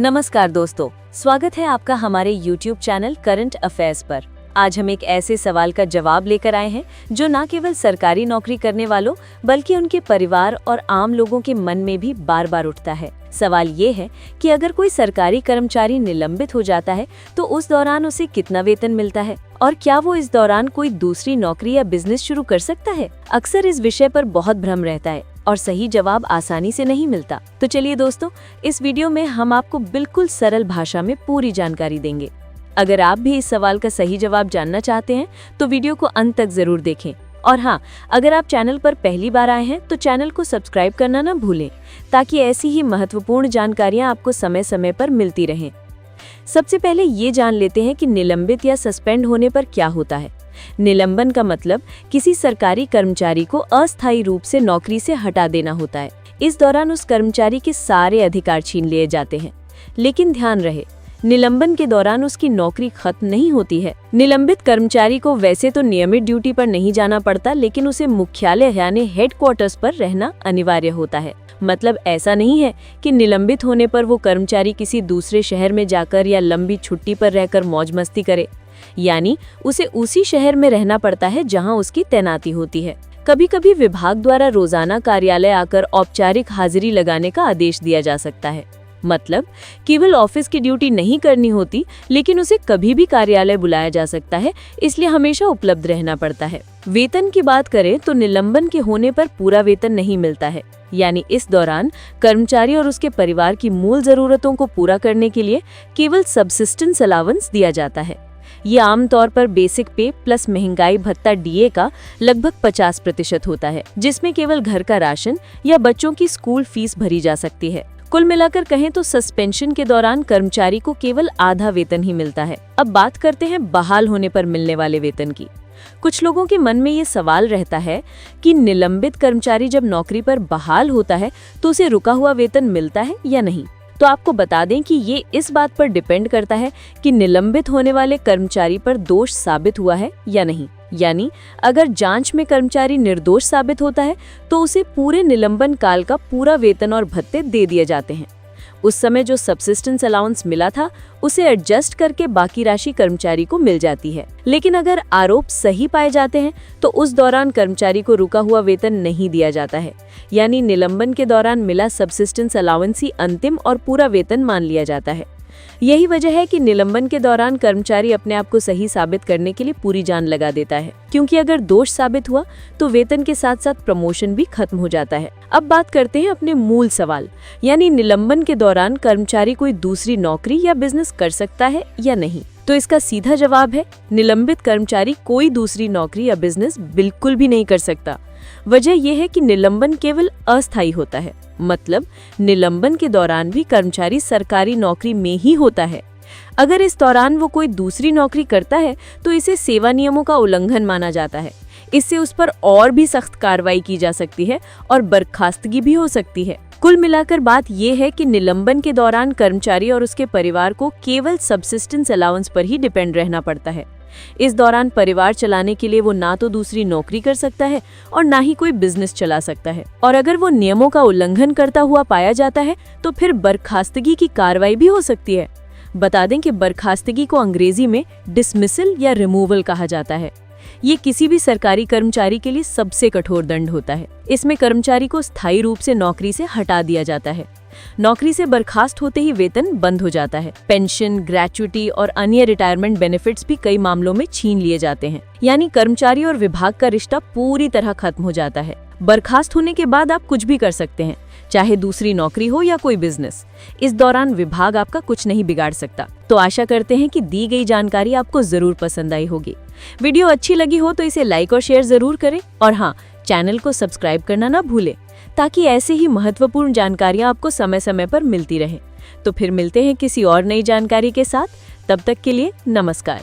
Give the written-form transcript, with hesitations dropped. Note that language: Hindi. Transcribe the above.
नमस्कार दोस्तों, स्वागत है आपका हमारे YouTube चैनल करंट अफेयर्स पर। आज हम एक ऐसे सवाल का जवाब लेकर आए हैं जो न केवल सरकारी नौकरी करने वालों बल्कि उनके परिवार और आम लोगों के मन में भी बार बार उठता है। सवाल ये है कि अगर कोई सरकारी कर्मचारी निलंबित हो जाता है तो उस दौरान उसे कितना वेतन मिलता है और क्या वो इस दौरान कोई दूसरी नौकरी या बिजनेस शुरू कर सकता है। अक्सर इस विषय पर बहुत भ्रम रहता है और सही जवाब आसानी से नहीं मिलता। तो चलिए दोस्तों, इस वीडियो में हम आपको बिल्कुल सरल भाषा में पूरी जानकारी देंगे। अगर आप भी इस सवाल का सही जवाब जानना चाहते हैं तो वीडियो को अंत तक जरूर देखें। और हाँ, अगर आप चैनल पर पहली बार आए हैं तो चैनल को सब्सक्राइब करना ना भूलें ताकि ऐसी ही महत्वपूर्ण जानकारियां आपको समय समय पर मिलती रहें। सबसे पहले ये जान लेते हैं कि निलंबित या सस्पेंड होने पर क्या होता है। निलंबन का मतलब किसी सरकारी कर्मचारी को अस्थायी रूप से नौकरी से हटा देना होता है। इस दौरान उस कर्मचारी के सारे अधिकार छीन लिए जाते हैं। लेकिन ध्यान रहे, निलंबन के दौरान उसकी नौकरी खत्म नहीं होती है। निलंबित कर्मचारी को वैसे तो नियमित ड्यूटी पर नहीं जाना पड़ता, लेकिन उसे मुख्यालय यानी हेडक्वार्टर्स पर रहना अनिवार्य होता है। मतलब ऐसा नहीं है कि निलंबित होने पर वो कर्मचारी किसी दूसरे शहर में जाकर या लंबी छुट्टी पर रहकर मौज मस्ती करे, यानी उसे उसी शहर में रहना पड़ता है जहां उसकी तैनाती होती है। कभी कभी विभाग द्वारा रोजाना कार्यालय आकर औपचारिक हाजिरी लगाने का आदेश दिया जा सकता है। मतलब केवल ऑफिस की ड्यूटी नहीं करनी होती, लेकिन उसे कभी भी कार्यालय बुलाया जा सकता है, इसलिए हमेशा उपलब्ध रहना पड़ता है। वेतन की बात करें तो निलंबन के होने पर पूरा वेतन नहीं मिलता है, यानी इस दौरान कर्मचारी और उसके परिवार की मूल जरूरतों को पूरा करने के लिए केवल सबसिस्टेंस अलाउंस दिया जाता है। ये आमतौर पर बेसिक पे प्लस महंगाई भत्ता डीए का लगभग 50% होता है, जिसमें केवल घर का राशन या बच्चों की स्कूल फीस भरी जा सकती है। कुल मिलाकर कहें तो सस्पेंशन के दौरान कर्मचारी को केवल आधा वेतन ही मिलता है। अब बात करते हैं बहाल होने पर मिलने वाले वेतन की। कुछ लोगों के मन में ये सवाल रहता है कि निलंबित कर्मचारी जब नौकरी पर बहाल होता है तो उसे रुका हुआ वेतन मिलता है या नहीं। तो आपको बता दें कि ये इस बात पर डिपेंड करता है कि निलंबित होने वाले कर्मचारी पर दोष साबित हुआ है या नहीं। यानी अगर जांच में कर्मचारी निर्दोष साबित होता है तो उसे पूरे निलंबन काल का पूरा वेतन और भत्ते दे दिए जाते हैं। उस समय जो सबसिस्टेंस अलाउंस मिला था उसे एडजस्ट करके बाकी राशि कर्मचारी को मिल जाती है। लेकिन अगर आरोप सही पाए जाते हैं तो उस दौरान कर्मचारी को रुका हुआ वेतन नहीं दिया जाता है, यानी निलंबन के दौरान मिला सबसिस्टेंस अलाउंस ही अंतिम और पूरा वेतन मान लिया जाता है। यही वजह है कि निलंबन के दौरान कर्मचारी अपने आप को सही साबित करने के लिए पूरी जान लगा देता है, क्योंकि अगर दोष साबित हुआ तो वेतन के साथ साथ प्रमोशन भी खत्म हो जाता है। अब बात करते हैं अपने मूल सवाल, यानी निलंबन के दौरान कर्मचारी कोई दूसरी नौकरी या बिजनेस कर सकता है या नहीं। तो इसका सीधा जवाब है, निलंबित कर्मचारी कोई दूसरी नौकरी या बिजनेस बिल्कुल भी नहीं कर सकता। वजह यह है कि निलंबन केवल अस्थायी होता है। मतलब निलंबन के दौरान भी कर्मचारी सरकारी नौकरी में ही होता है। अगर इस दौरान वो कोई दूसरी नौकरी करता है तो इसे सेवा नियमों का उल्लंघन माना जाता है। इससे उस पर और भी सख्त कार्रवाई की जा सकती है और बर्खास्तगी भी हो सकती है। कुल मिलाकर बात यह है कि निलंबन के दौरान कर्मचारी और उसके परिवार को केवल सबसिस्टेंस अलाउंस पर ही डिपेंड रहना पड़ता है। इस दौरान परिवार चलाने के लिए वो ना तो दूसरी नौकरी कर सकता है और ना ही कोई बिजनेस चला सकता है। और अगर वो नियमों का उल्लंघन करता हुआ पाया जाता है तो फिर बर्खास्तगी की कार्रवाई भी हो सकती है। बता दें कि बर्खास्तगी को अंग्रेजी में डिसमिसल या रिमूवल कहा जाता है। ये किसी भी सरकारी कर्मचारी के लिए सबसे कठोर दंड होता है। इसमें कर्मचारी को स्थायी रूप से नौकरी से हटा दिया जाता है। नौकरी से बर्खास्त होते ही वेतन बंद हो जाता है। पेंशन, ग्रेच्युटी और अन्य रिटायरमेंट बेनिफिट्स भी कई मामलों में छीन लिए जाते हैं। यानी कर्मचारी और विभाग का रिश्ता पूरी तरह खत्म हो जाता है। बर्खास्त होने के बाद आप कुछ भी कर सकते हैं, चाहे दूसरी नौकरी हो या कोई बिजनेस। इस दौरान विभाग आपका कुछ नहीं बिगाड़ सकता। तो आशा करते हैं कि दी गई जानकारी आपको जरूर पसंद आई होगी। वीडियो अच्छी लगी हो तो इसे लाइक और शेयर जरूर करें। और हाँ, चैनल को सब्सक्राइब करना ना भूलें ताकि ऐसे ही महत्वपूर्ण जानकारियां आपको समय समय पर मिलती रहे। तो फिर मिलते हैं किसी और नई जानकारी के साथ। तब तक के लिए नमस्कार।